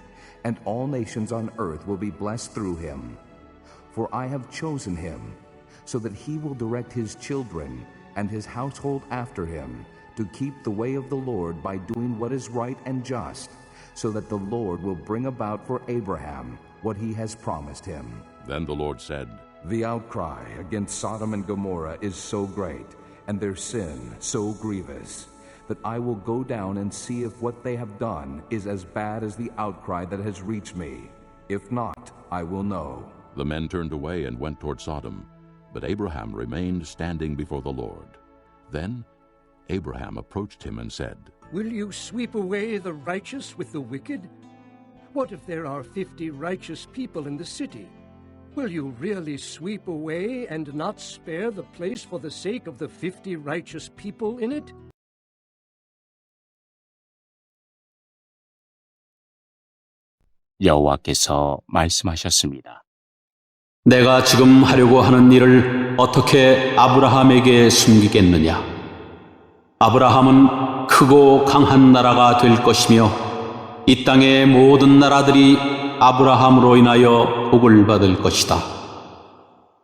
[SPEAKER 5] and all nations on earth will be blessed through him. For I have chosen him, so that he will direct his children and his household after him, to keep the way of the Lord by doing what is right and just, so that the Lord will bring about for Abraham what he has promised him.
[SPEAKER 1] Then the Lord said,
[SPEAKER 5] The outcry against Sodom and Gomorrah is so great, and their sin so grievous, that I will go down and see if what they have done is as bad as the outcry that has reached me. If not, I will know.
[SPEAKER 1] The men turned away and went toward Sodom, but Abraham remained standing before the Lord. Then Abraham approached him and said,
[SPEAKER 2] Will you sweep away the righteous with the wicked? What if there are 50 righteous people in the city? Will you really sweep away and not spare the place for the sake of the 50 righteous people in it?
[SPEAKER 3] 여호와께서 말씀하셨습니다.
[SPEAKER 6] 내가 지금 하려고 하는 일을 어떻게 아브라함에게 숨기겠느냐? 아브라함은 크고 강한 나라가 될 것이며 이 땅의 모든 나라들이 아브라함으로 인하여 복을 받을 것이다.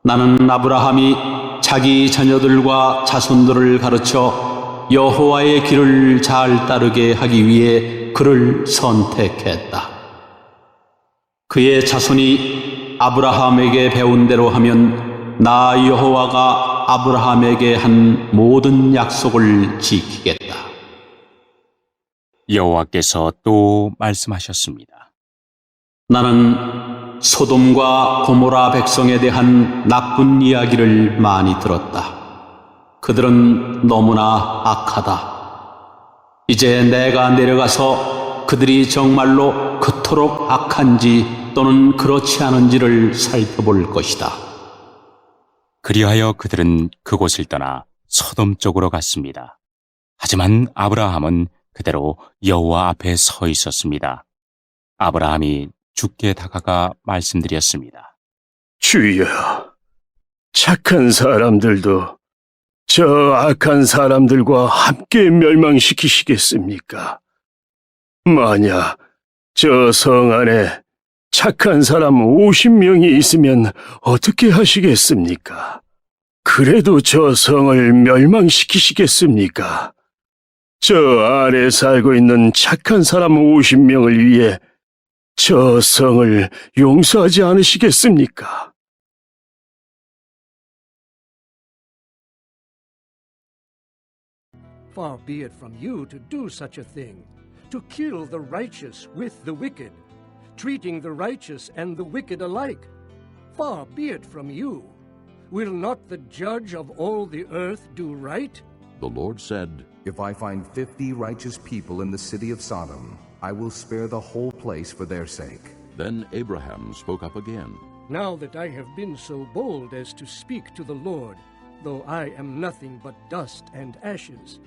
[SPEAKER 6] 나는 아브라함이 자기 자녀들과 자손들을 가르쳐 여호와의 길을 잘 따르게 하기 위해 그를 선택했다. 그의 자손이 아브라함에게 배운 대로 하면 나 여호와가 아브라함에게 한 모든 약속을 지키겠다.
[SPEAKER 3] 여호와께서 또 말씀하셨습니다.
[SPEAKER 6] 나는 소돔과 고모라 백성에 대한 나쁜 이야기를 많이 들었다. 그들은 너무나 악하다. 이제 내가 내려가서 그들이 정말로 그토록 악한지 또는 그렇지 않은지를 살펴볼 것이다.
[SPEAKER 3] 그리하여 그들은 그곳을 떠나 소돔 쪽으로 갔습니다. 하지만 아브라함은 그대로 여호와 앞에 서 있었습니다. 아브라함이 주께 다가가 말씀드렸습니다.
[SPEAKER 4] 주여, 착한 사람들도 저 악한 사람들과 함께 멸망시키시겠습니까? 만약 저 성 안에 착한 사람 50명이 있으면 어떻게 하시겠습니까? 그래도 저 성을 멸망시키시겠습니까? 저 아래 살고 있는 착한 사람 50명을 위해 저 성을 용서하지 않으시겠습니까?
[SPEAKER 2] Far be it from you to do such a thing, to kill the righteous with the wicked, treating the righteous and the wicked alike. Far be it from you. Will not the judge of all the earth do right?
[SPEAKER 1] The Lord said,
[SPEAKER 5] If I find 50 righteous people in the city of Sodom, I will spare the whole place for their sake.
[SPEAKER 1] Then Abraham spoke up again.
[SPEAKER 2] Now that I have been so bold as to speak to the Lord, though I am nothing but dust and ashes,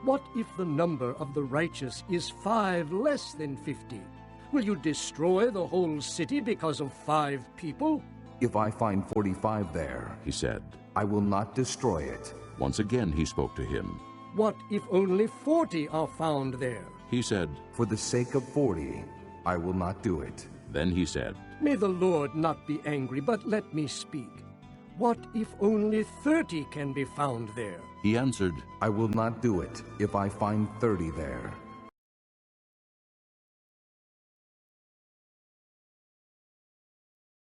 [SPEAKER 2] what if the number of the righteous is 5 less than 50? Will you destroy the whole city because of 5 people?
[SPEAKER 5] If I find 45 there,
[SPEAKER 1] He said.
[SPEAKER 5] I will not destroy it.
[SPEAKER 1] Once again he spoke to him.
[SPEAKER 2] What if only 40 are found there?
[SPEAKER 1] He said.
[SPEAKER 5] For the sake of 40, I will not do it.
[SPEAKER 1] Then he said,
[SPEAKER 2] May the Lord not be angry, but let me speak. What if only 30 can be found there?
[SPEAKER 1] He answered,
[SPEAKER 5] I will not do it if I find 30 there.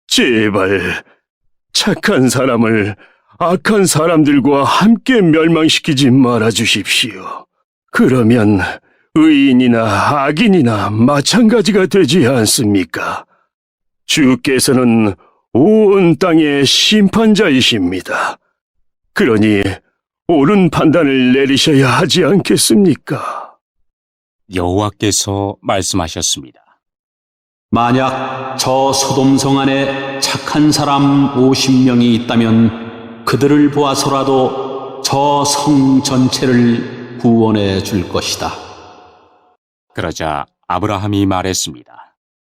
[SPEAKER 4] 제발 착한 사람을 악한 사람들과 함께 멸망시키지 말아 주십시오. 그러면 의인이나 악인이나 마찬가지가 되지 않습니까? 주께서는 온 땅의 심판자이십니다. 그러니 옳은 판단을 내리셔야 하지 않겠습니까?
[SPEAKER 3] 여호와께서 말씀하셨습니다.
[SPEAKER 6] 만약 저 소돔성 안에 착한 사람 50명이 있다면 그들을 보아서라도 저 성 전체를 구원해 줄 것이다.
[SPEAKER 3] 그러자 아브라함이 말했습니다.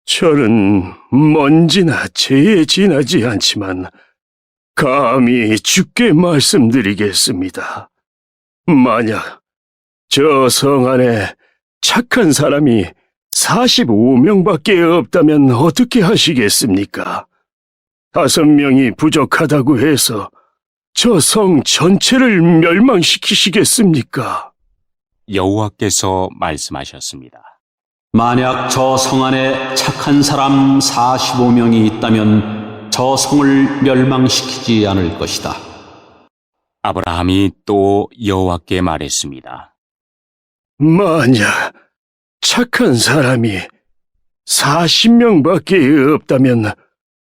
[SPEAKER 4] 저는 먼지나 재에 지나지 않지만 감히 주께 말씀드리겠습니다. 만약 저 성 안에 착한 사람이 45명밖에 없다면 어떻게 하시겠습니까? 5명이 부족하다고 해서 저 성 전체를 멸망시키시겠습니까?
[SPEAKER 3] 여호와께서 말씀하셨습니다.
[SPEAKER 6] 만약 저 성 안에 착한 사람 45명이 있다면 저 성을 멸망시키지 않을 것이다.
[SPEAKER 3] 아브라함이 또 여호와께 말했습니다.
[SPEAKER 4] 만약 착한 사람이 40명밖에 없다면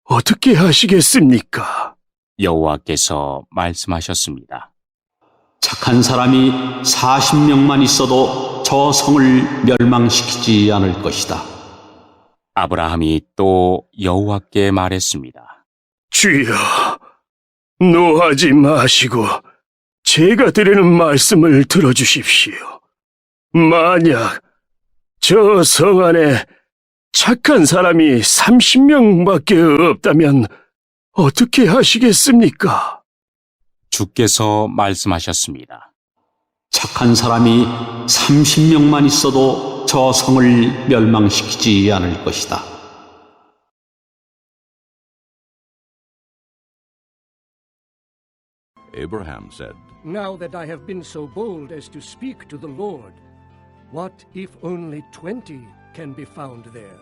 [SPEAKER 4] 어떻게 하시겠습니까?
[SPEAKER 3] 여호와께서 말씀하셨습니다.
[SPEAKER 6] 착한 사람이 40명만 있어도 저 성을 멸망시키지 않을 것이다.
[SPEAKER 3] 아브라함이 또 여호와께 말했습니다.
[SPEAKER 4] 주여, 노하지 마시고 제가 드리는 말씀을 들어주십시오. 만약 저 성 안에 착한 사람이 30명밖에 없다면 어떻게 하시겠습니까?
[SPEAKER 3] 주께서 말씀하셨습니다.
[SPEAKER 6] 착한 사람이 30명만 있어도 저 성을 멸망시키지 않을 것이다.
[SPEAKER 1] Abraham said,
[SPEAKER 2] Now that I have been so bold as to speak to the Lord, what if only 20 can be found there?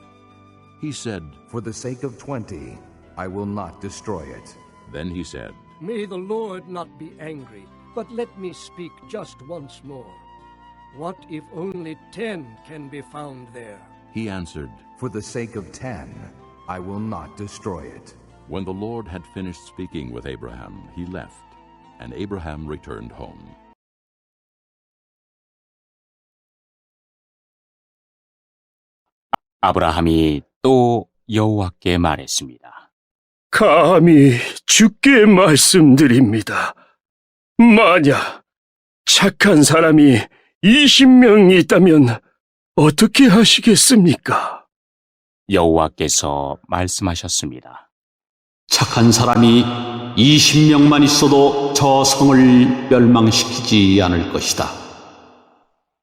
[SPEAKER 1] He said,
[SPEAKER 5] For the sake of 20, I will not destroy it.
[SPEAKER 1] Then he said,
[SPEAKER 2] May the Lord not be angry, but let me speak just once more. What if only 10 can be found there?
[SPEAKER 1] He answered,
[SPEAKER 5] For the sake of 10, I will not destroy it.
[SPEAKER 1] When the Lord had finished speaking with Abraham, he left, and Abraham returned home.
[SPEAKER 3] 아브라함이 또 여호와께 말했습니다.
[SPEAKER 4] 감히 주께 말씀드립니다. 만약 착한 사람이 20명이 있다면 어떻게 하시겠습니까?
[SPEAKER 3] 여호와께서 말씀하셨습니다.
[SPEAKER 6] 착한 사람이 20명만 있어도 저 성을 멸망시키지 않을 것이다.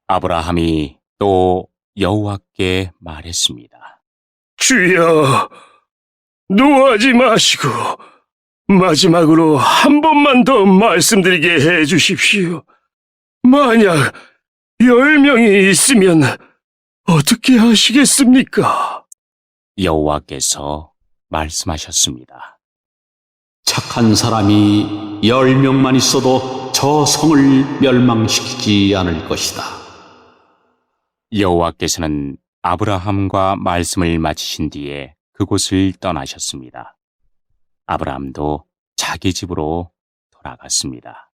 [SPEAKER 3] 아브라함이 또 여호와께 말했습니다.
[SPEAKER 4] 주여, 노하지 마시고 마지막으로 한 번만 더 말씀드리게 해 주십시오. 만약 10명이 있으면 어떻게 하시겠습니까?
[SPEAKER 3] 여호와께서 말씀하셨습니다.
[SPEAKER 6] 착한 사람이 10명만 있어도 저 성을 멸망시키지 않을 것이다.
[SPEAKER 3] 여호와께서는 아브라함과 말씀을 마치신 뒤에 그곳을 떠나셨습니다. 아브라함도 자기 집으로 돌아갔습니다.